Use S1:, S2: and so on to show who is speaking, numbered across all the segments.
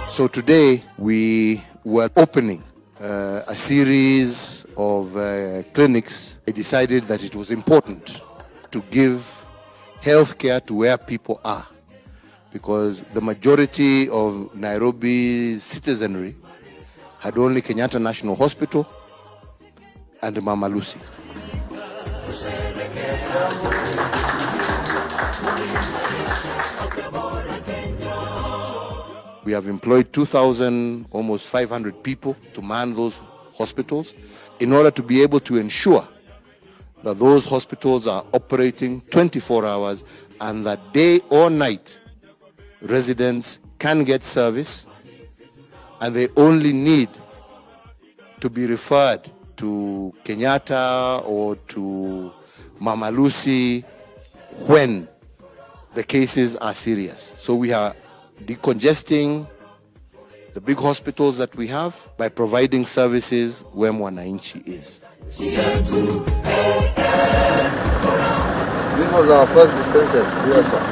S1: So today we were opening a series of clinics. I decided that it was important to give healthcare to where people are, because the majority of Nairobi's citizenry had only Kenyatta National Hospital and Mama Lucy. We have employed 2,000, almost 500 people to man those hospitals in order to be able to ensure that those hospitals are operating 24 hours and that day or night residents can get service, and they only need to be referred to Kenyatta or to Mama Lucy when the cases are serious. So we are decongesting the big hospitals that we have by providing services where mwananchi is.
S2: This was our first dispensary. Yes, sir.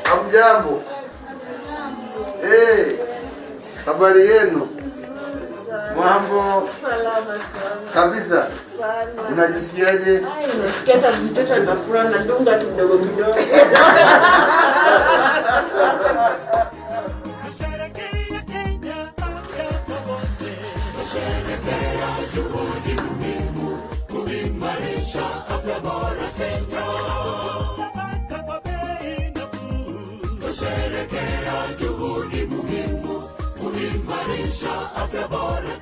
S2: Hamjambo. Habari yenu? Mambo salama kabisa. Unajisikiaje?
S3: Nasikia hata mtoto anafurahi na dunga kidogo kidogo.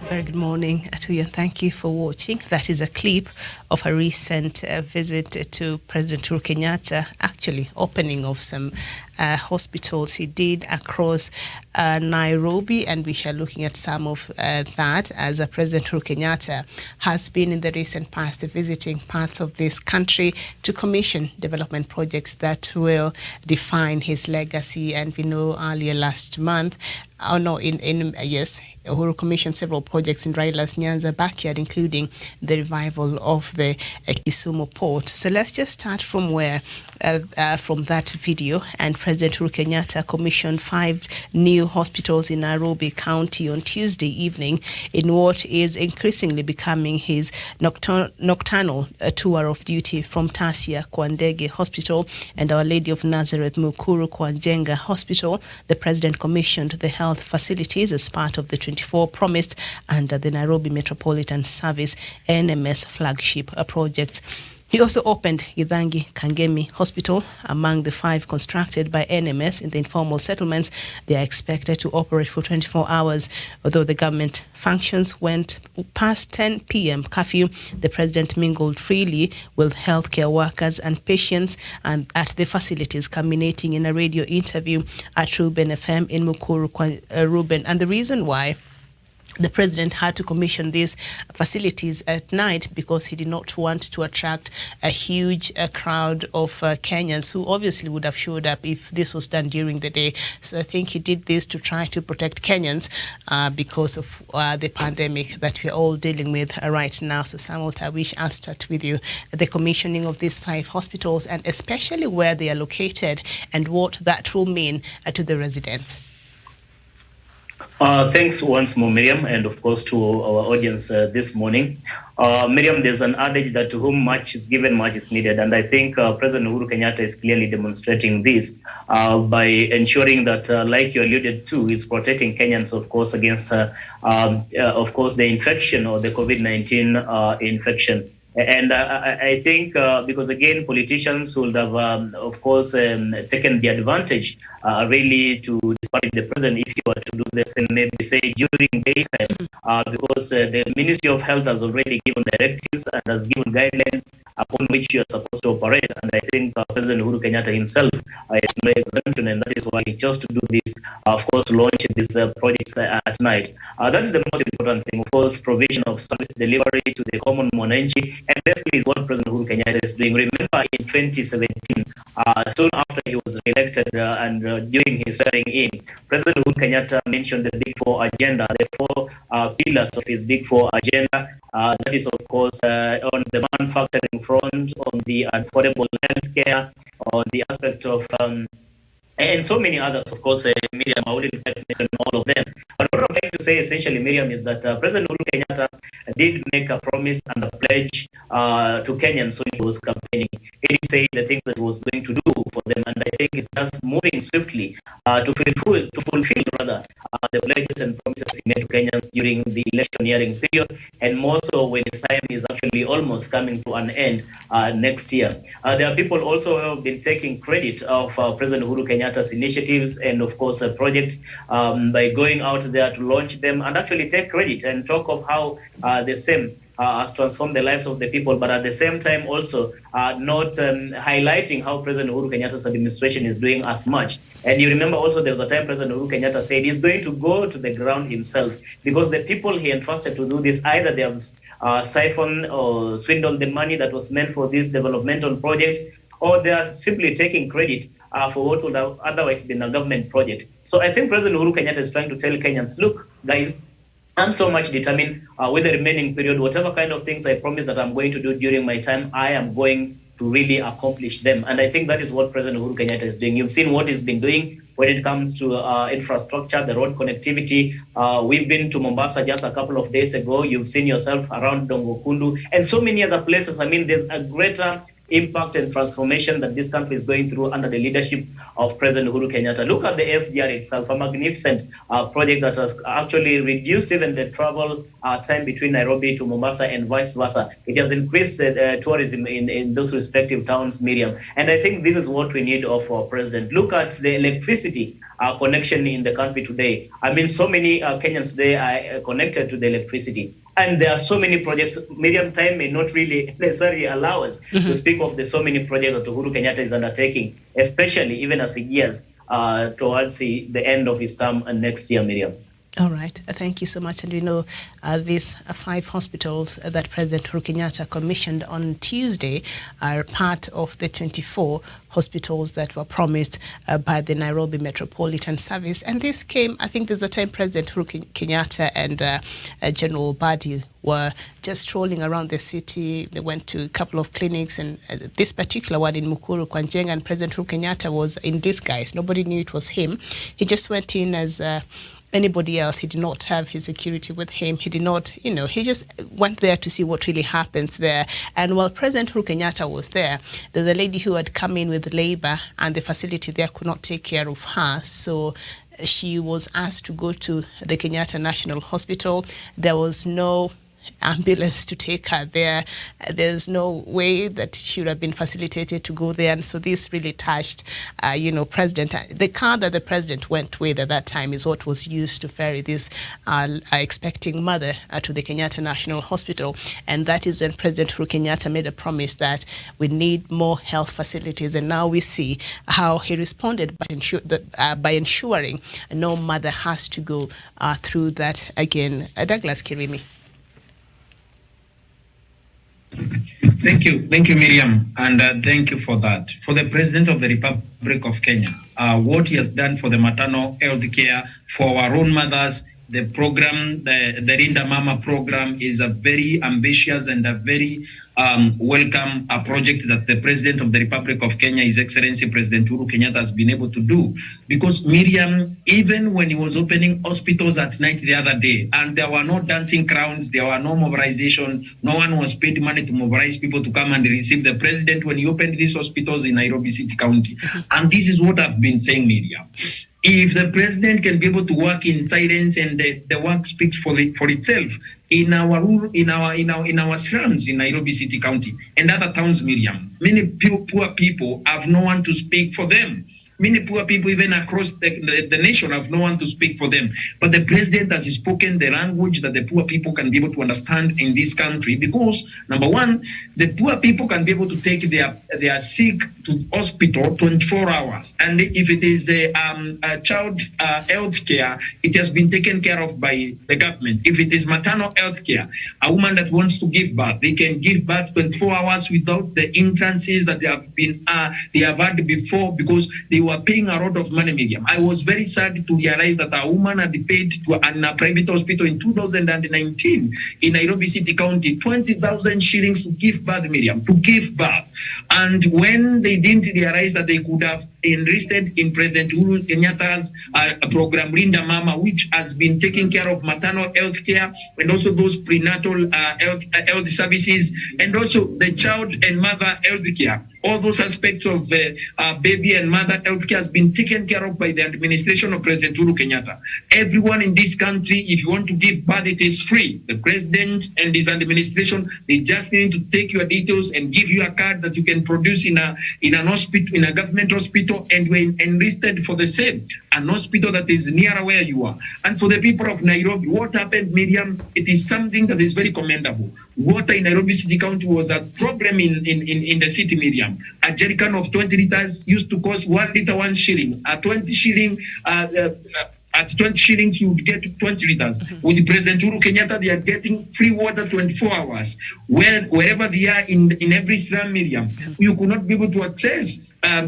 S4: Very good morning to you. Thank you for watching. That is a clip of a recent visit to President Uhuru Kenyatta, actually opening of some hospitals he did across Nairobi, and we shall looking at some of that as President Uhuru Kenyatta has been in the recent past visiting parts of this country to commission development projects that will define his legacy. And we know earlier last month, Uhuru commissioned several projects in Raila's Nyanza backyard, including the revival of the Kisumu port. So let's just start from from that video. And President Uhuru Kenyatta commissioned 5 new hospitals in Nairobi County on Tuesday evening in what is increasingly becoming his nocturnal tour of duty, from Tasia kwa Ndege Hospital and Our Lady of Nazareth Mukuru kwa Njenga Hospital. The president commissioned the health facilities as part of the 24 promised under the Nairobi Metropolitan Service NMS flagship projects. He also opened Githangi Kangemi Hospital, among the 5 constructed by NMS in the informal settlements. They are expected to operate for 24 hours. Although the government functions went past 10 p.m. curfew, the president mingled freely with healthcare workers and patients and at the facilities, culminating in a radio interview at Ruben FM in Mukuru Ruben. And the reason why the president had to commission these facilities at night because he did not want to attract a huge crowd of Kenyans who obviously would have showed up if this was done during the day. So I think he did this to try to protect Kenyans because of the pandemic that we're all dealing with right now. So Samuel Tawish, I'll start with you. The commissioning of these 5 hospitals, and especially where they are located and what that will mean to the residents.
S5: Thanks once more, Miriam, and of course to our audience this morning. Miriam, there's an adage that to whom much is given, much is needed. And I think President Uhuru Kenyatta is clearly demonstrating this by ensuring that, like you alluded to, is protecting Kenyans, of course, against, of course, the infection or the COVID-19 infection. And I think because again, politicians would have, of course, taken the advantage really to disparage the president if you were to do this and maybe say during daytime, because the Ministry of Health has already given directives and has given guidelines upon which you are supposed to operate. And I think President Uhuru Kenyatta himself is no exemption, and that is why he chose to do this, of course, launch these projects at night. That is the most important thing, of course, provision of service delivery to the common mwananchi, and this is what President Uhuru Kenyatta is doing. Remember, in 2017, soon after he was elected and during his swearing in, President Uhuru Kenyatta mentioned the Big Four agenda, the four pillars of his Big Four agenda. That is, of course, on the manufacturing front, on the affordable healthcare, on the aspect of and so many others, of course, Miriam, I wouldn't mention all of them. But what I'm trying to say essentially, Miriam, is that President Uhuru Kenyatta did make a promise and a pledge to Kenyans when he was campaigning. He did say the things that he was going to do for them, and I think it's just moving swiftly to fulfill the pledges and promises he made to Kenyans during the electioneering period, and more so when his time is actually almost coming to an end next year. There are people also who have been taking credit of President Uhuru Kenyatta's initiatives and, of course, projects by going out there to launch them and actually take credit and talk of how the same has transformed the lives of the people, but at the same time also not highlighting how President Uhuru Kenyatta's administration is doing as much. And you remember also there was a time President Uhuru Kenyatta said he's going to go to the ground himself because the people he entrusted to do this, either they have siphoned or swindled the money that was meant for these developmental projects, or they are simply taking credit for what would have otherwise been a government project. So I think President Uhuru Kenyatta is trying to tell Kenyans, look, guys, I'm so much determined with the remaining period, whatever kind of things I promised that I'm going to do during my time, I am going to really accomplish them. And I think that is what President Uhuru Kenyatta is doing. You've seen what he's been doing when it comes to infrastructure, the road connectivity. We've been to Mombasa just a couple of days ago. You've seen yourself around Dongokundu and so many other places. I mean, there's a greater impact and transformation that this country is going through under the leadership of President Uhuru Kenyatta. Look at the SGR itself, a magnificent project that has actually reduced even the travel time between Nairobi to Mombasa and vice versa. It has increased tourism in those respective towns, Miriam. And I think this is what we need of our president. Look at the electricity connection in the country today. I mean, so many Kenyans today are connected to the electricity. And there are so many projects. Medium time may not really necessarily allow us to speak of the so many projects that Uhuru Kenyatta is undertaking, especially even as he gears towards the end of his term next year, Miriam.
S4: All right. Thank you so much. And we know these 5 hospitals that President Uhuru Kenyatta commissioned on Tuesday are part of the 24 hospitals that were promised by the Nairobi Metropolitan Service. And this came, I think there's a time President Uhuru Kenyatta and General Badi were just strolling around the city. They went to a couple of clinics, and this particular one in Mukuru, Kwanjenga, and President Uhuru Kenyatta was in disguise. Nobody knew it was him. He just went in as anybody else. He did not have his security with him. He did not, he just went there to see what really happens there. And while President Uhuru Kenyatta was there, there's a lady who had come in with labor, and the facility there could not take care of her. So she was asked to go to the Kenyatta National Hospital. There was no ambulance to take her there. There's no way that she would have been facilitated to go there. And so this really touched, President. The car that the president went with at that time is what was used to ferry this expecting mother to the Kenyatta National Hospital. And that is when President Uhuru Kenyatta made a promise that we need more health facilities. And now we see how he responded by ensuring no mother has to go through that again. Douglas Kirimi.
S6: Thank you, Miriam, and thank you for that. For the President of the Republic of Kenya, what he has done for the maternal health care, for our own mothers, the program, the Rinda Mama program is a very ambitious and a very welcome project that the President of the Republic of Kenya, His Excellency President Uhuru Kenyatta, has been able to do. Because Miriam, even when he was opening hospitals at night the other day, and there were no dancing crowns, there were no mobilization, no one was paid money to mobilize people to come and receive the President when he opened these hospitals in Nairobi City County. And this is what I've been saying, Miriam. If the president can be able to work in silence and the work speaks for itself in our slums in Nairobi City County and other towns, Miriam, many poor people have no one to speak for them. Many poor people, even across the nation, have no one to speak for them. But the president has spoken the language that the poor people can be able to understand in this country because, number one, the poor people can be able to take their sick to hospital 24 hours. And if it is a child health care, it has been taken care of by the government. If it is maternal health care, a woman that wants to give birth, they can give birth 24 hours without the entrances that they have had before because they were paying a lot of money, Miriam. I was very sad to realize that a woman had paid to a private hospital in 2019 in Nairobi City County 20,000 shillings to give birth, Miriam, to give birth. And when they didn't realize that they could have enlisted in President Uhuru Kenyatta's program, Linda Mama, which has been taking care of maternal health care and also those prenatal health services and also the child and mother health care. All those aspects of baby and mother health care has been taken care of by the administration of President Uhuru Kenyatta. Everyone in this country, if you want to give birth, it is free. The president and his administration, they just need to take your details and give you a card that you can produce in an hospital, in a government hospital, and you're enlisted for the same, an hospital that is near where you are. And for the people of Nairobi, what happened, Miriam, it is something that is very commendable. Water in Nairobi City County was a problem in the city, Miriam. A jerrycan of 20 liters used to cost 1 liter 1 shilling. At 20 shillings, you would get 20 liters. With President Uhuru Kenyatta, they are getting free water 24 hours. Wherever they are in every slum, Miriam, you could not be able to access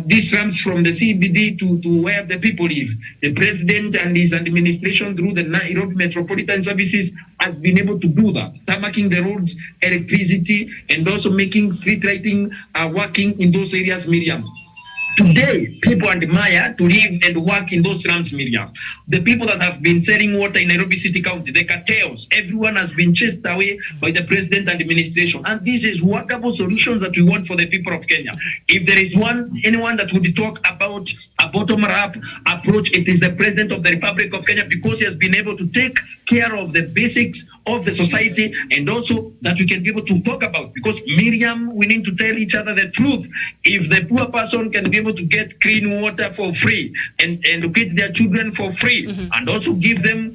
S6: these slums from the CBD to where the people live. The president and his administration through the Nairobi Metropolitan Services has been able to do that, tarmacking the roads, electricity, and also making street lighting working in those areas, Miriam. Today, people admire to live and work in those slums, Miriam. The people that have been selling water in Nairobi City County, the cartels, everyone has been chased away by the president and administration. And this is workable solutions that we want for the people of Kenya. If there is anyone that would talk about a bottom-up approach, it is the president of the Republic of Kenya because he has been able to take care of the basics of the society and also that we can be able to talk about. Because, Miriam, we need to tell each other the truth. If the poor person can be able to get clean water for free and educate their children for free and also give them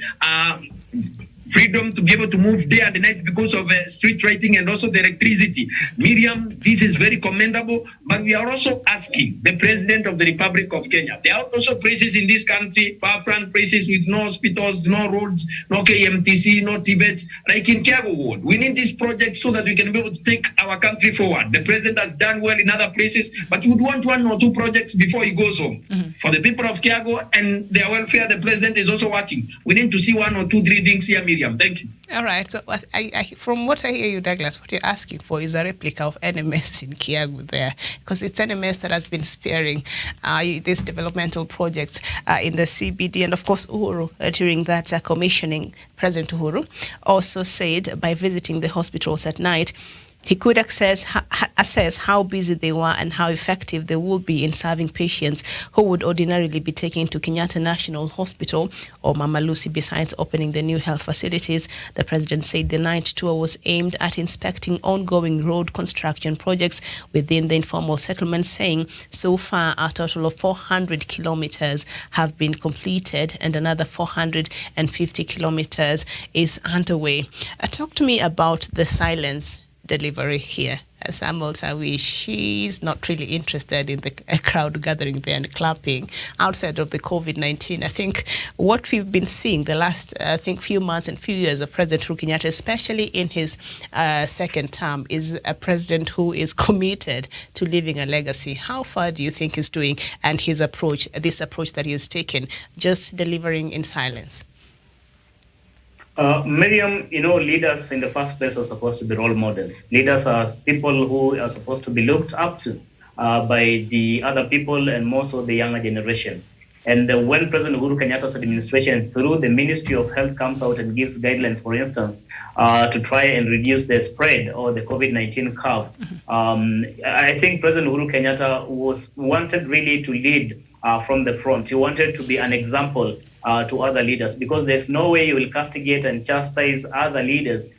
S6: freedom to be able to move day and night because of street lighting and also the electricity. Miriam, this is very commendable, but we are also asking the President of the Republic of Kenya. There are also places in this country, far-flung places with no hospitals, no roads, no KMTC, no Tibet, like in Kiago Ward. We need this project so that we can be able to take our country forward. The President has done well in other places, but he would want 1 or 2 projects before he goes home. For the people of Kiago and their welfare, the President is also working. We need to see 1 or 2, 3 things here, Miriam. Thank you.
S4: All right. So I from what I hear you, Douglas, what you're asking for is a replica of NMS in Kiagu there, because it's NMS that has been spearing these developmental projects in the CBD. And of course, Uhuru, during that commissioning, President Uhuru also said by visiting the hospitals at night, he could assess how busy they were and how effective they would be in serving patients who would ordinarily be taken to Kenyatta National Hospital or Mama Lucy. Besides opening the new health facilities, the president said the night tour was aimed at inspecting ongoing road construction projects within the informal settlements, saying so far a total of 400 kilometers have been completed and another 450 kilometers is underway. Talk to me about the silence delivery here. Samuel Sawi, she's not really interested in the crowd gathering there and clapping outside of the COVID-19. I think what we've been seeing the last, few months and few years of President Uhuru Kenyatta, especially in his second term, is a president who is committed to leaving a legacy. How far do you think he's doing and his approach, this approach that he has taken, just delivering in silence?
S5: Miriam, leaders in the first place are supposed to be role models. Leaders are people who are supposed to be looked up to by the other people and more so the younger generation. And when President Uhuru Kenyatta's administration, through the Ministry of Health, comes out and gives guidelines, for instance, to try and reduce the spread or the COVID-19 curve, I think President Uhuru Kenyatta wanted really to lead from the front. He wanted to be an example to other leaders, because there's no way you will castigate and chastise other leaders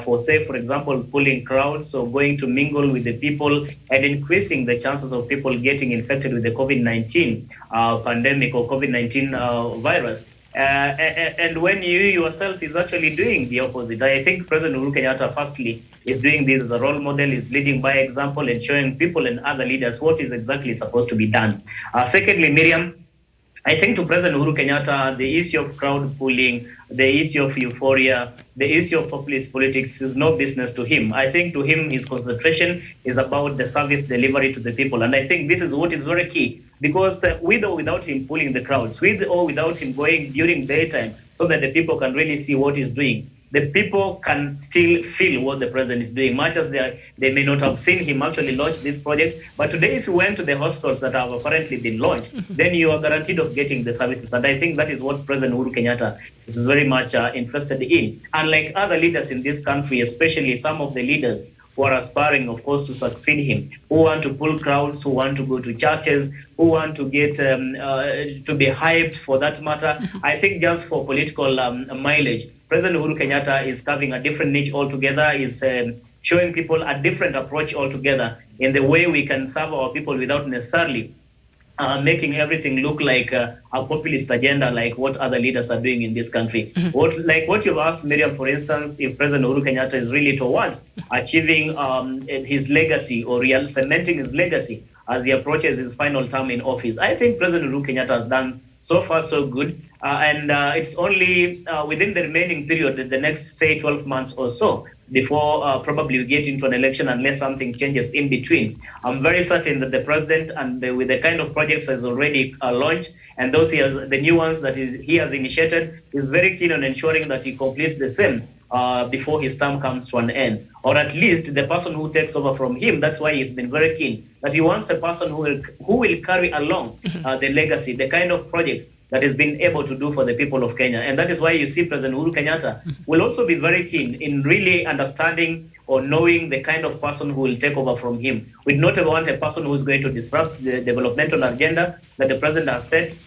S5: for, say, for example, pulling crowds or going to mingle with the people and increasing the chances of people getting infected with the COVID-19 pandemic or COVID-19 virus. And when you yourself is actually doing the opposite. I think President Uhuru Kenyatta, firstly, is doing this as a role model, is leading by example and showing people and other leaders what is exactly supposed to be done. Secondly, Miriam, I think to President Uhuru Kenyatta, the issue of crowd pulling, the issue of euphoria, the issue of populist politics is no business to him. I think to him, his concentration is about the service delivery to the people. And I think this is what is very key, because with or without him pulling the crowds, with or without him going during daytime so that the people can really see what he's doing, the people can still feel what the president is doing, much as they may not have seen him actually launch this project. But today, if you went to the hospitals that have apparently been launched, then you are guaranteed of getting the services. And I think that is what President Uhuru Kenyatta is very much interested in. Unlike other leaders in this country, especially some of the leaders who are aspiring, of course, to succeed him, who want to pull crowds, who want to go to churches, who want to get to be hyped for that matter. I think just for political mileage, President Uhuru Kenyatta is carving a different niche altogether, is showing people a different approach altogether in the way we can serve our people without necessarily making everything look like a populist agenda, like what other leaders are doing in this country. What you've asked, Miriam, for instance, if President Uhuru Kenyatta is really towards achieving his legacy or cementing his legacy as he approaches his final term in office. I think President Uhuru Kenyatta has done so far so good. And it's only within the remaining period, the next, say, 12 months or so, before probably we get into an election, unless something changes in between. I'm very certain that the president, and with the kind of projects has already launched, and those the new ones that he has initiated, is very keen on ensuring that he completes the same before his term comes to an end. Or at least the person who takes over from him. That's why he's been very keen that he wants a person who will carry along the legacy, the kind of projects that has been able to do for the people of Kenya. And that is why you see President Uhuru Kenyatta will also be very keen in really understanding or knowing the kind of person who will take over from him. We do not want a person who is going to disrupt the developmental agenda that the president has set,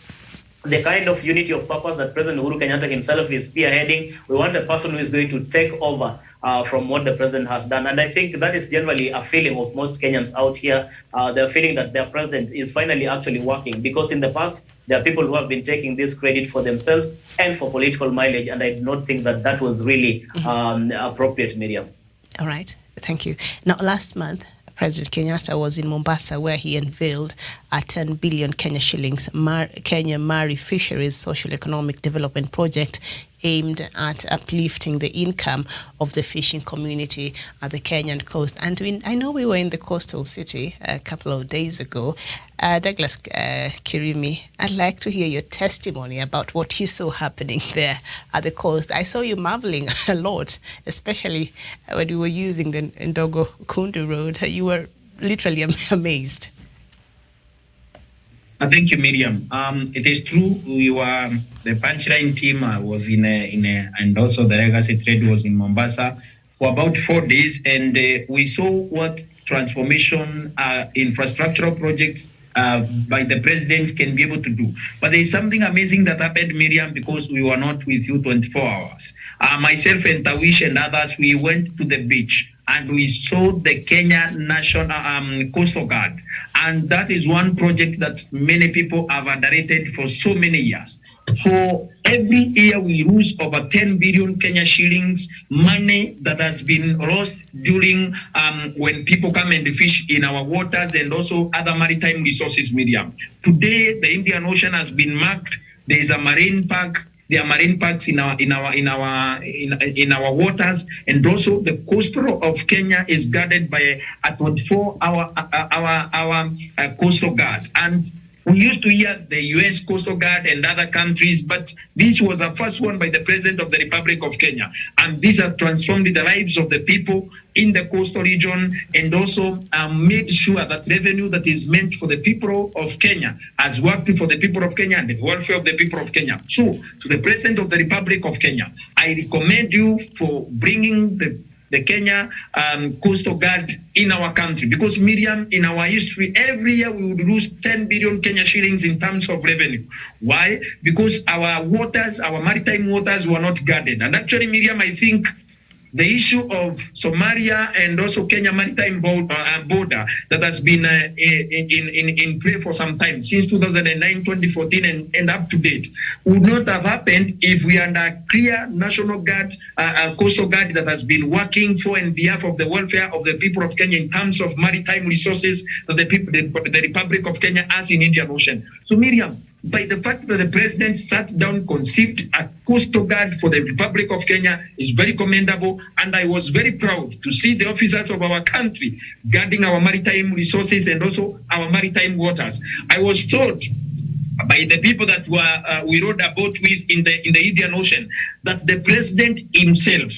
S5: the kind of unity of purpose that President Uhuru Kenyatta himself is spearheading. We want a person who is going to take over from what the president has done. And I think that is generally a feeling of most Kenyans out here. They're feeling that their president is finally actually working, because in the past, there are people who have been taking this credit for themselves and for political mileage, and I do not think that that was really appropriate, Miriam.
S4: All right, thank you. Now, last month, President Kenyatta was in Mombasa, where he unveiled a 10 billion Kenya shillings Kenya Mari Fisheries Social Economic Development Project aimed at uplifting the income of the fishing community at the Kenyan coast. And I know we were in the coastal city a couple of days ago. Douglas Kirimi, I'd like to hear your testimony about what you saw happening there at the coast. I saw you marveling a lot, especially when you were using the Ndogo Kundu Road. You were literally amazed.
S6: Thank you, Miriam. It is true. We were the Punchline team was and also the Legacy Trade was in Mombasa for about 4 days, and we saw what transformation infrastructural projects by the president can be able to do. But there is something amazing that happened, Miriam, because we were not with you 24 hours. Myself and Tawish and others, we went to the beach and we saw the Kenya National Coastal Guard. And that is one project that many people have underrated for so many years. So every year we lose over 10 billion Kenya shillings, money that has been lost during when people come and fish in our waters and also other maritime resources, Miriam. Today, the Indian Ocean has been marked. There is a marine park. There are marine parks in our waters, and also the coastal of Kenya is guarded by a 24-hour coastal guard. And we used to hear the U.S. Coastal Guard and other countries, but this was the first one by the President of the Republic of Kenya. And this has transformed the lives of the people in the coastal region, and also made sure that revenue that is meant for the people of Kenya has worked for the people of Kenya and the welfare of the people of Kenya. So, to the President of the Republic of Kenya, I recommend you for bringing the Kenya Coastal Guard in our country. Because Miriam, in our history, every year we would lose 10 billion Kenya shillings in terms of revenue. Why? Because our waters, our maritime waters were not guarded. And actually, Miriam, I think the issue of Somalia and also Kenya maritime border that has been in play for some time, since 2009, 2014, and up to date, would not have happened if we had a clear National Guard, Coastal Guard that has been working for and behalf of the welfare of the people of Kenya in terms of maritime resources that the Republic of Kenya has in Indian Ocean. So Miriam, by the fact that the president sat down, conceived a coastal guard for the Republic of Kenya is very commendable. And I was very proud to see the officers of our country guarding our maritime resources and also our maritime waters. I was told by the people that we rode a boat with in the Indian Ocean that the president himself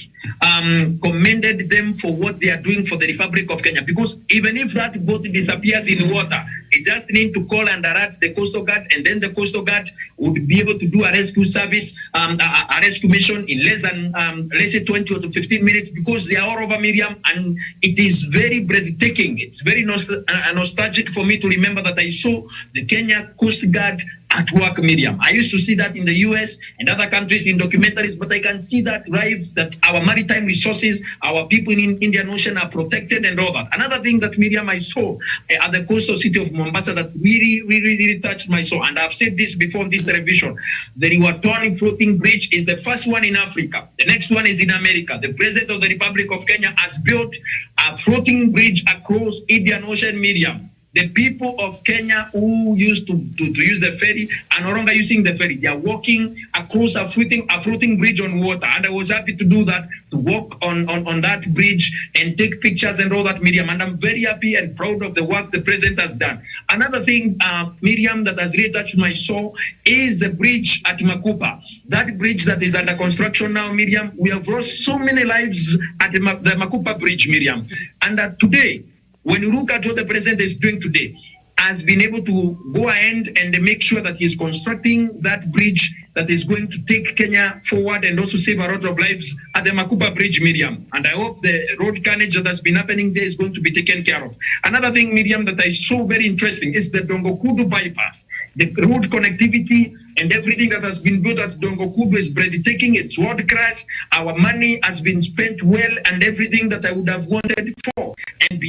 S6: commended them for what they are doing for the Republic of Kenya. Because even if that boat disappears in water, it just need to call and alert the Coastal Guard, and then the Coastal Guard would be able to do a rescue service, a rescue mission in less than, let's say, 20 or 15 minutes, because they are all over Miriam, and it is very breathtaking. It's very nostalgic for me to remember that I saw the Kenya Coast Guard at work, Miriam. I used to see that in the US and other countries in documentaries, but I can see that live, that our maritime resources, our people in Indian Ocean are protected and all that. Another thing that, Miriam, I saw at the coastal city of Mombasa that really touched my soul, and I've said this before on this television, the Riwatoni floating bridge is the first one in Africa. The next one is in America. The President of the Republic of Kenya has built a floating bridge across Indian Ocean, Miriam. The people of Kenya who used to use the ferry are no longer using the ferry. They are walking across a floating bridge on water. And I was happy to do that, to walk on that bridge and take pictures and all that, Miriam. And I'm very happy and proud of the work the president has done. Another thing, Miriam, that has really touched my soul is the bridge at Makupa. That bridge that is under construction now, Miriam, we have lost so many lives at the Makupa bridge, Miriam. And today, when you look at what the president is doing today, has been able to go ahead and make sure that he is constructing that bridge that is going to take Kenya forward and also save a lot of lives at the Makupa Bridge, Miriam. And I hope the road carnage that has been happening there is going to be taken care of. Another thing, Miriam, that I saw very interesting is the Dongokudu bypass. The road connectivity and everything that has been built at Dongokudu is breathtaking. It's world class. Our money has been spent well, and everything that I would have wanted for and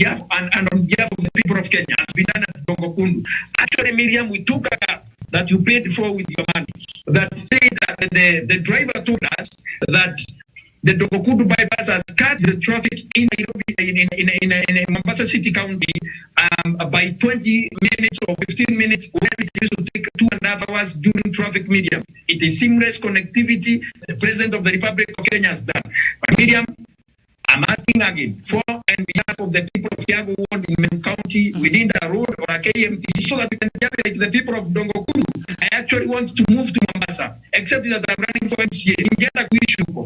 S6: on behalf of the people of Kenya has been done at Dongokudu. Actually, Miriam, we took that you paid for with your money. That said that the driver told us that the Dongokudu bypass has cut the traffic in Nairobi, in Mombasa City County by 20 minutes or 15 minutes, when it used to take 2.5 hours during traffic, Medium. It is seamless connectivity the President of the Republic of Kenya has done. But Medium, I'm asking again, for and behalf of the people of Kiago Ward in Meru County, we need a road or a KMTC so that we can get like the people of Dongokudu. I actually want to move to Mombasa, except that I'm running for MCA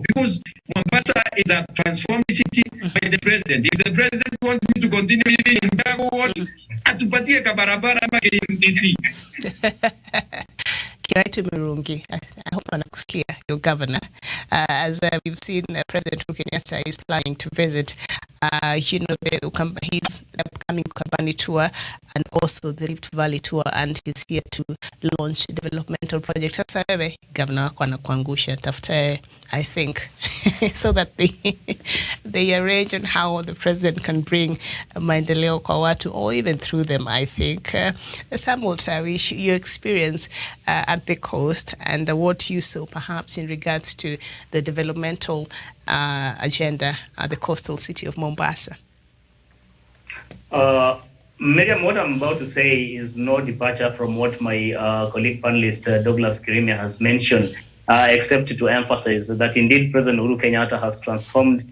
S6: because Mombasa is a transformed city by the president. If the president wants me to continue living in Kiago Ward, atupatie kabarabara ama KMTC.
S4: Kiraitu Mirungi, I hope anakusikia, your governor. As we've seen, President Uhuru Kenyatta is planning to visit, his upcoming Ukambani tour and also the Rift Valley tour, and he's here to launch developmental projects. Sasa wewe, governor wako anakuangusha, tafuta, I think, so that they arrange on how the president can bring maendeleo kwa watu, or even through them, I think. Samuel Tawish, your experience at the coast and what you saw perhaps in regards to the developmental agenda at the coastal city of Mombasa.
S5: Miriam, what I'm about to say is no departure from what my colleague panelist Douglas Kirimia has mentioned, except to emphasize that indeed President Uhuru Kenyatta has transformed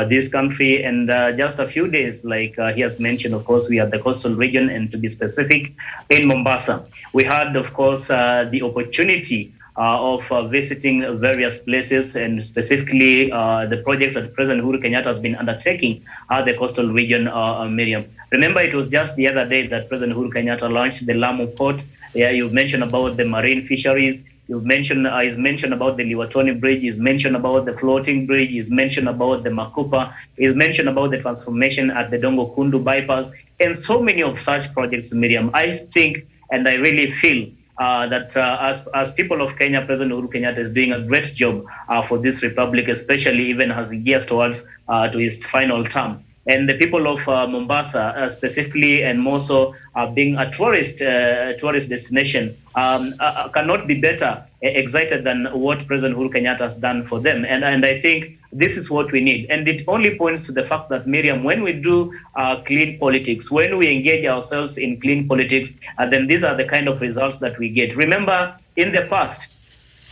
S5: this country. And just a few days, like he has mentioned, of course, we are the coastal region, and to be specific, in Mombasa. We had, of course, the opportunity of visiting various places, and specifically the projects that President Uhuru Kenyatta has been undertaking at the coastal region, Miriam. Remember, it was just the other day that President Uhuru Kenyatta launched the Lamu port. Yeah, you've mentioned about the marine fisheries. He's mentioned about the Liwatoni Bridge. He's mentioned about the floating bridge. He's mentioned about the Makupa. He's mentioned about the transformation at the Dongo Kundu bypass, and so many of such projects, Miriam. I think, and I really feel that as people of Kenya, President Uhuru Kenyatta is doing a great job for this republic, especially even as he gears towards to his final term. And the people of Mombasa, specifically and more so, being a tourist destination, cannot be better excited than what President Uhuru Kenyatta has done for them. And I think this is what we need. And it only points to the fact that, Miriam, when we do clean politics, when we engage ourselves in clean politics, then these are the kind of results that we get. Remember, in the past,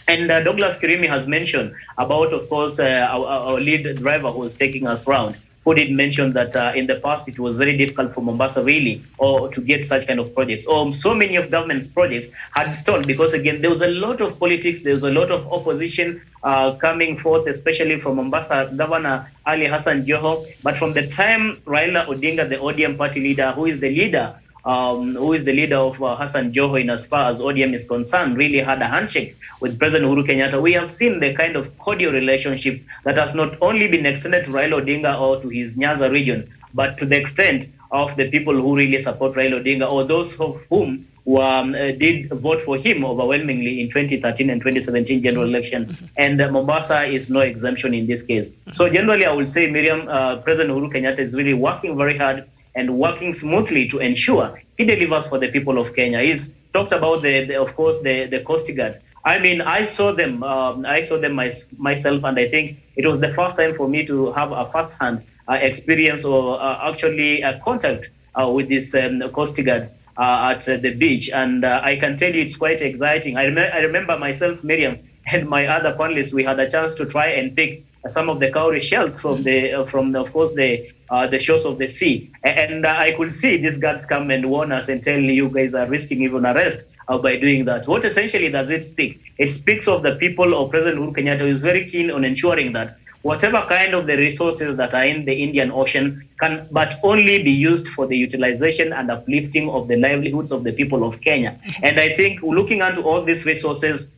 S5: and Douglas Kirimi has mentioned about, of course, our lead driver who was taking us around, who did mention that in the past it was very difficult for Mombasa really or to get such kind of projects. Or so many of government's projects had stalled because, again, there was a lot of politics, there was a lot of opposition coming forth, especially from Mombasa, Governor Ali Hassan Joho. But from the time Raila Odinga, the ODM party leader, who is the leader of Hassan Joho in as far as ODM is concerned, really had a handshake with President Uhuru Kenyatta, we have seen the kind of cordial relationship that has not only been extended to Raila Odinga or to his Nyanza region, but to the extent of the people who really support Raila Odinga or those of whom did vote for him overwhelmingly in 2013 and 2017 general election. And Mombasa is no exemption in this case. So generally, I will say, Miriam, President Uhuru Kenyatta is really working very hard and working smoothly to ensure he delivers for the people of Kenya. He's talked about the Coast Guards. I mean, I saw them myself, and I think it was the first time for me to have a first-hand experience or actually contact with these Coast Guards at the beach. And I can tell you it's quite exciting. I remember myself, Miriam, and my other panelists, we had a chance to try and pick some of the cowrie shells from the shores of the sea. And I could see these guards come and warn us and tell you guys are risking even arrest by doing that. What essentially does it speak? It speaks of the people of President Uhuru Kenyatta, who is very keen on ensuring that whatever kind of the resources that are in the Indian Ocean can but only be used for the utilization and uplifting of the livelihoods of the people of Kenya. And I think looking into all these resources,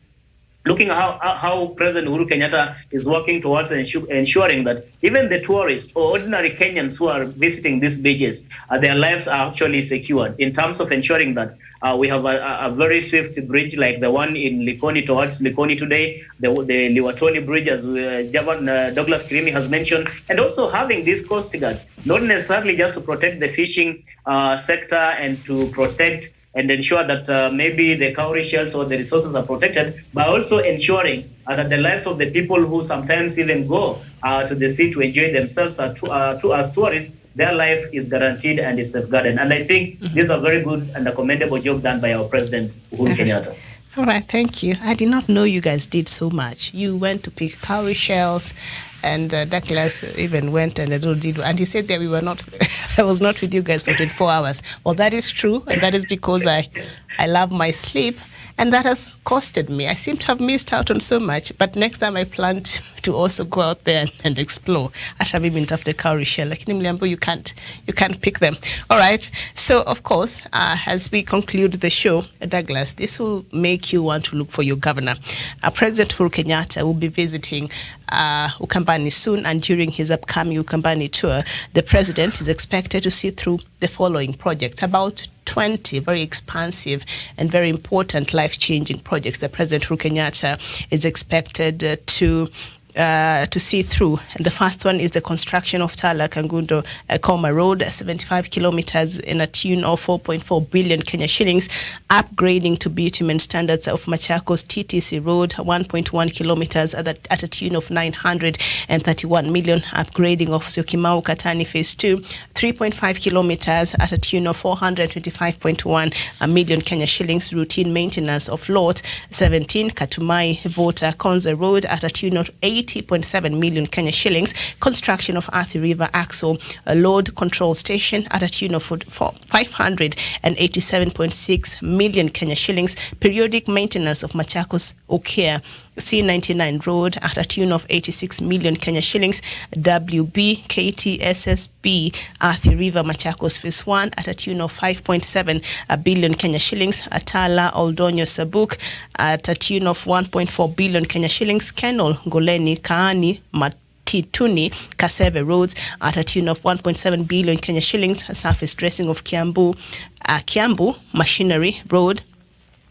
S5: looking at how President Uhuru Kenyatta is working towards ensuring that even the tourists or ordinary Kenyans who are visiting these beaches, their lives are actually secured in terms of ensuring that we have a very swift bridge like the one in Likoni towards Likoni today, the Liwatoni Bridge, as Douglas Kirimi has mentioned, and also having these coast guards, not necessarily just to protect the fishing sector and to protect and ensure that maybe the cowrie shells or the resources are protected, but also ensuring that the lives of the people who sometimes even go to the sea to enjoy themselves as tourists, their life is guaranteed and is safeguarded. And I think this is a very good and a commendable job done by our President, Uhuru Kenyatta.
S4: All right, thank you. I did not know you guys did so much. You went to pick cowrie shells, and Douglas even went and did. And he said that we were not. I was not with you guys for 24 hours. Well, that is true, and that is because I love my sleep, and that has costed me. I seem to have missed out on so much. But next time I plan to also go out there and explore. Hata mimi nitafute cowrie shell, lakini mliambiwa you can't pick them. All right. So of course, as we conclude the show, Douglas, this will make you want to look for your governor. President Uhuru Kenyatta will be visiting Ukambani soon, and during his upcoming Ukambani tour, the president is expected to see through the following projects, about 20 very expansive and very important life-changing projects that President Uhuru Kenyatta is expected to see through. And the first one is the construction of Tala Kangundo Koma Road, 75 kilometers in a tune of 4.4 billion Kenya shillings, upgrading to bitumen standards of Machakos TTC Road, 1.1 kilometers at a tune of 931 million, upgrading of Syokimau Katani Phase 2, 3.5 kilometers at a tune of 425.1 million Kenya shillings, routine maintenance of Lot 17 Katumai Vota Konza Road at a tune of 80.7 million Kenya shillings, construction of Athi River Axle load control station at a tune of 587.6 million Kenya shillings, periodic maintenance of Machakos Okea C99 Road at a tune of 86 million Kenya shillings. WB KTSSB Athi River Machakos Phase 1 at a tune of 5.7 billion Kenya shillings. Atala Oldonyo Sabuk at a tune of 1.4 billion Kenya shillings. Kenol Goleni Kaani Tituni Kaseve Roads at a tune of 1.7 billion Kenya shillings. Surface dressing of Kiambu Machinery Road,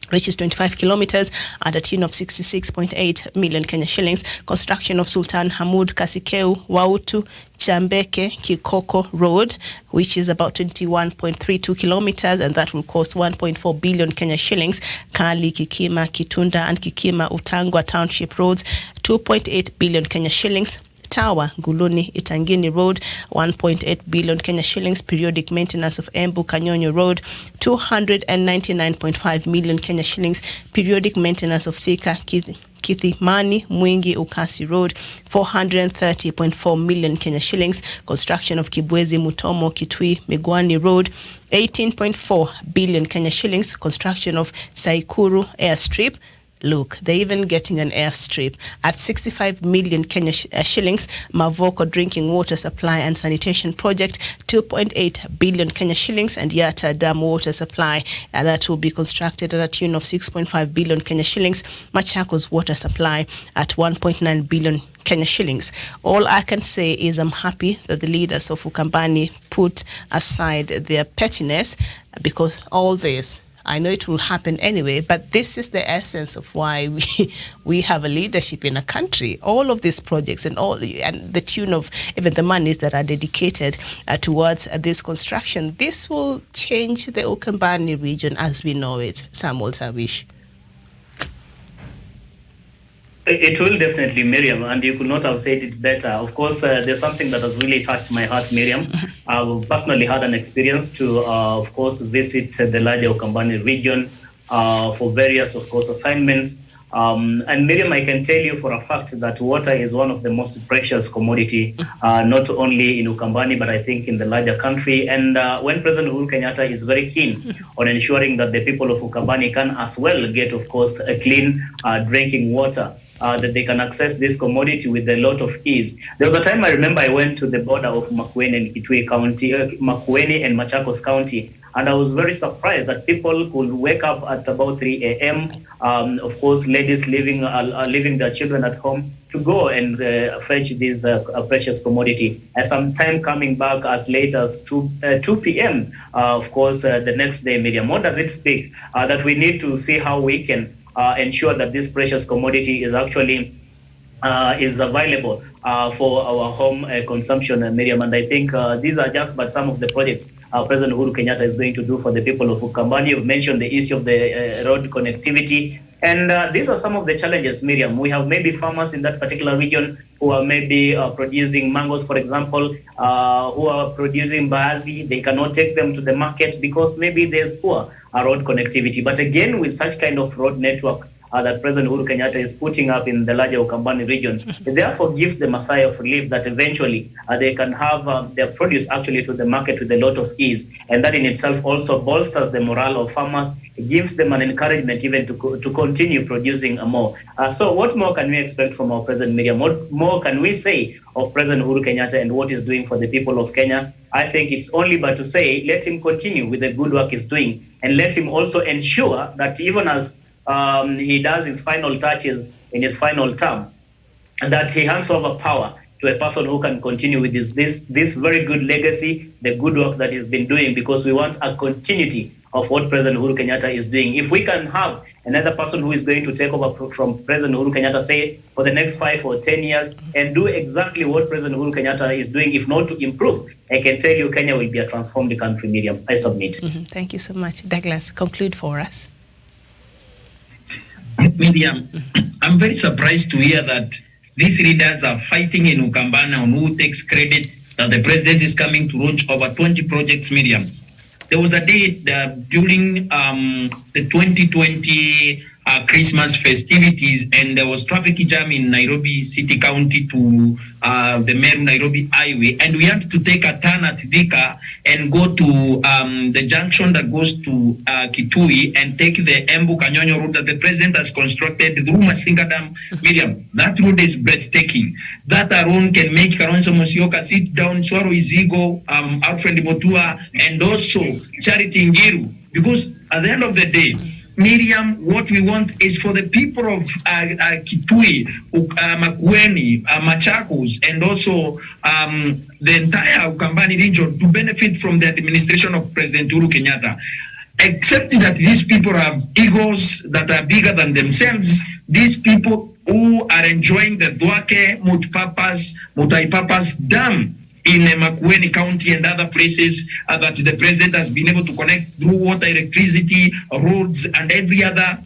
S4: which is 25 kilometers at a tune of 66.8 million Kenya shillings. Construction of Sultan Hamud Kasikeu Wautu Chambeke Kikoko Road, which is about 21.32 kilometers, and that will cost 1.4 billion Kenya shillings. Kali, Kikima, Kitunda, and Kikima Utangwa Township Roads, 2.8 billion Kenya shillings. Tower Guluni Itangini Road, 1.8 billion Kenya shillings. Periodic maintenance of Embu Kanyonyo Road, 299.5 million Kenya shillings. Periodic maintenance of Thika Kithimani Mwingi Ukasi Road, 430.4 million Kenya shillings. Construction of Kibwezi Mutomo Kitui Migwani Road, 18.4 billion Kenya shillings. Construction of Saikuru Airstrip. Look, they're even getting an airstrip at 65 million Kenya shillings. Mavoko drinking water supply and sanitation project, 2.8 billion Kenya shillings. And Yata Dam water supply that will be constructed at a tune of 6.5 billion Kenya shillings. Machakos water supply at 1.9 billion Kenya shillings. All I can say is I'm happy that the leaders of Ukambani put aside their pettiness, because all this, I know it will happen anyway, but this is the essence of why we have a leadership in a country. All of these projects and the tune of even the monies that are dedicated towards this construction, this will change the Ukambani region as we know it. Samuel Tawish.
S5: It will definitely, Miriam, and you could not have said it better. Of course, there's something that has really touched my heart, Miriam. I've personally had an experience to, of course, visit the larger Ukambani region for various, of course, assignments. And Miriam, I can tell you for a fact that water is one of the most precious commodity, not only in Ukambani, but I think in the larger country. And when President Uhuru Kenyatta is very keen on ensuring that the people of Ukambani can as well get, of course, a clean drinking water, that they can access this commodity with a lot of ease. There was a time I remember I went to the border of Makueni and Kitui County, Makueni and Machakos County, and I was very surprised that people could wake up at about 3 a.m. Of course, ladies leaving their children at home to go and fetch this precious commodity. And sometime coming back as late as 2 p.m. Of course, the next day, Miriam. What does it speak? That we need to see how we can ensure that this precious commodity is actually is available for our home consumption, Miriam. And I think these are just but some of the projects President Uhuru Kenyatta is going to do for the people of Ukambani. You've mentioned the issue of the road connectivity. And these are some of the challenges, Miriam. We have maybe farmers in that particular region who are maybe producing mangoes, for example, who are producing baazi. They cannot take them to the market because maybe there's poor road connectivity. But again, with such kind of road network that President Uhuru Kenyatta is putting up in the larger Ukambani region, it therefore gives them a sigh of relief that eventually they can have their produce actually to the market with a lot of ease. And that in itself also bolsters the morale of farmers. It gives them an encouragement even to continue producing more. So what more can we expect from our President, Miriam? What more can we say of President Uhuru Kenyatta and what he's doing for the people of Kenya? I think it's only but to say, let him continue with the good work he's doing, and let him also ensure that even as he does his final touches in his final term, that he hands over power to a person who can continue with this very good legacy, the good work that he's been doing, because we want a continuity of what President Uhuru Kenyatta is doing. If we can have another person who is going to take over from President Uhuru Kenyatta, say, for the next 5 or 10 years, and do exactly what President Uhuru Kenyatta is doing, if not to improve, I can tell you Kenya will be a transformed country, Miriam. I submit.
S4: Thank you so much. Douglas, conclude for us.
S6: Miriam, I'm very surprised to hear that these leaders are fighting in Ukambani on who takes credit that the president is coming to launch over 20 projects, Miriam. There was a day during the 2020 Christmas festivities, and there was traffic jam in Nairobi City County to the Meru Nairobi Highway, and we had to take a turn at Thika and go to the junction that goes to Kitui and take the Embu Kanyonyo route that the president has constructed through Masinga Dam. Miriam, that road is breathtaking. That alone can make Kalonzo Musyoka sit down, swallow his ego, Alfred Mutua, and also Charity Ngiru, because at the end of the day, Miriam, what we want is for the people of Kitui, Makueni, Machakos, and also the entire Ukambani region to benefit from the administration of President Uhuru Kenyatta. Except that these people have egos that are bigger than themselves, these people who are enjoying the Dwake, Mutaipapas Dam in Makueni County and other places that the president has been able to connect through water, electricity, roads, and every other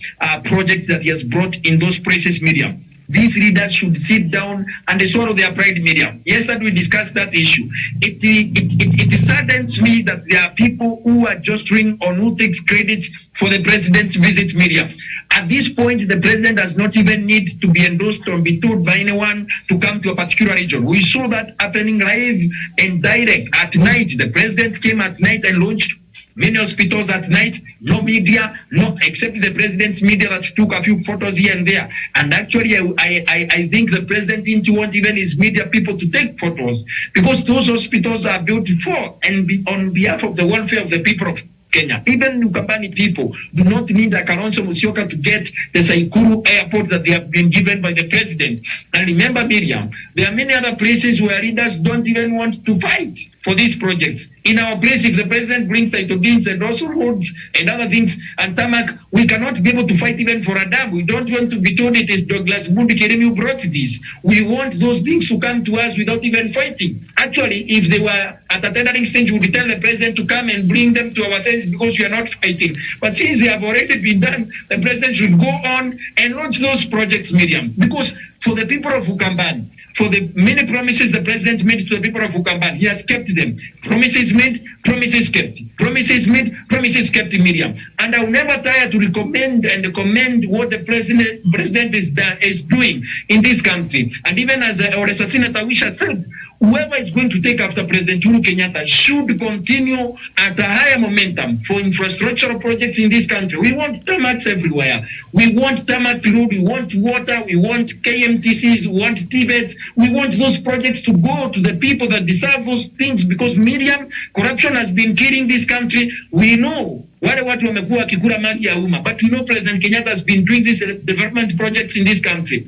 S6: project that he has brought in those places, Miriam. These leaders should sit down and swallow their pride, Miriam. Yesterday we discussed that issue. It saddens me that there are people who are gesturing on who takes credit for the president's visit, Miriam. At this point, the president does not even need to be endorsed or be told by anyone to come to a particular region. We saw that happening live and direct at night. The president came at night and launched many hospitals at night, no media, no, except the president's media that took a few photos here and there. And actually, I think the president didn't want even his media people to take photos, because those hospitals are built for and on behalf of the welfare of the people of Kenya. Even Ukambani people do not need a Kalonzo Musyoka to get the Saikuru airport that they have been given by the president. And remember, Miriam, there are many other places where leaders don't even want to fight for these projects. In our place, if the president brings title deeds and also roads and other things and tarmac, we cannot be able to fight even for a dam. We don't want to be told it is Douglas Mundi Keremi who brought this. We want those things to come to us without even fighting. Actually, if they were at a tendering stage, we would tell the president to come and bring them to our sense because we are not fighting. But since they have already been done, the president should go on and launch those projects, Miriam. Because for the people of Ukambani, for the many promises the president made to the people of Ukambani, he has kept them. Promises made, promises kept. Promises made, promises kept, Miriam. And I will never tire to recommend and commend what the president is doing in this country. And even as Senator Wisha said, whoever is going to take after President Uhuru Kenyatta should continue at a higher momentum for infrastructural projects in this country. We want tarmacs everywhere. We want tarmac road, we want water, we want KMTCs, we want TVET. We want those projects to go to the people that deserve those things, because Miriam, corruption has been killing this country. We know wale watu wamekuwa wakikula mali ya umma, but we know President Kenyatta has been doing these development projects in this country.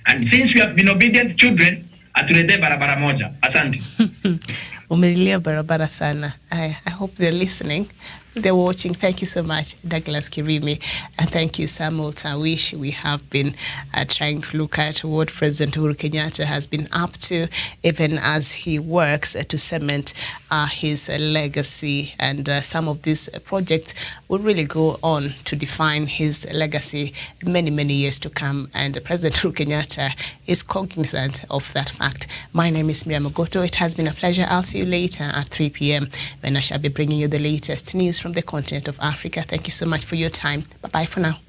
S6: And since we have been obedient children, atulete barabara moja. Asante.
S4: Umelilia barabara sana. I hope they're listening. They're watching. Thank you so much, Douglas Kirimi. And thank you, Samuel Tawish. We have been trying to look at what President Uhuru Kenyatta has been up to, even as he works to cement his legacy. And some of these projects will really go on to define his legacy many, many years to come. And President Uhuru Kenyatta is cognizant of that fact. My name is Miriam Ogoto. It has been a pleasure. I'll see you later at 3 p.m. when I shall be bringing you the latest news from the continent of Africa. Thank you so much for your time. Bye-bye for now.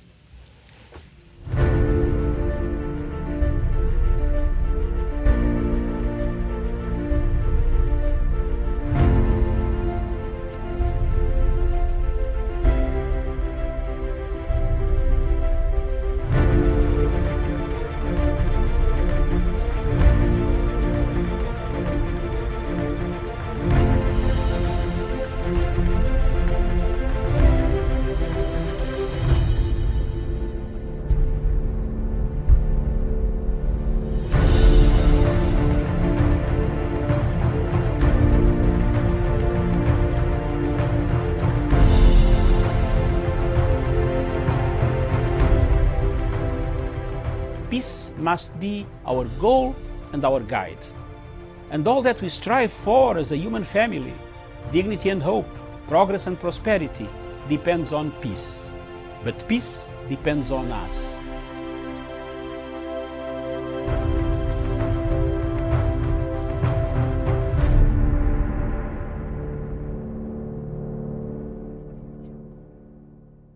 S7: Peace must be our goal and our guide. And all that we strive for as a human family, dignity and hope, progress and prosperity, depends on peace. But peace depends on us.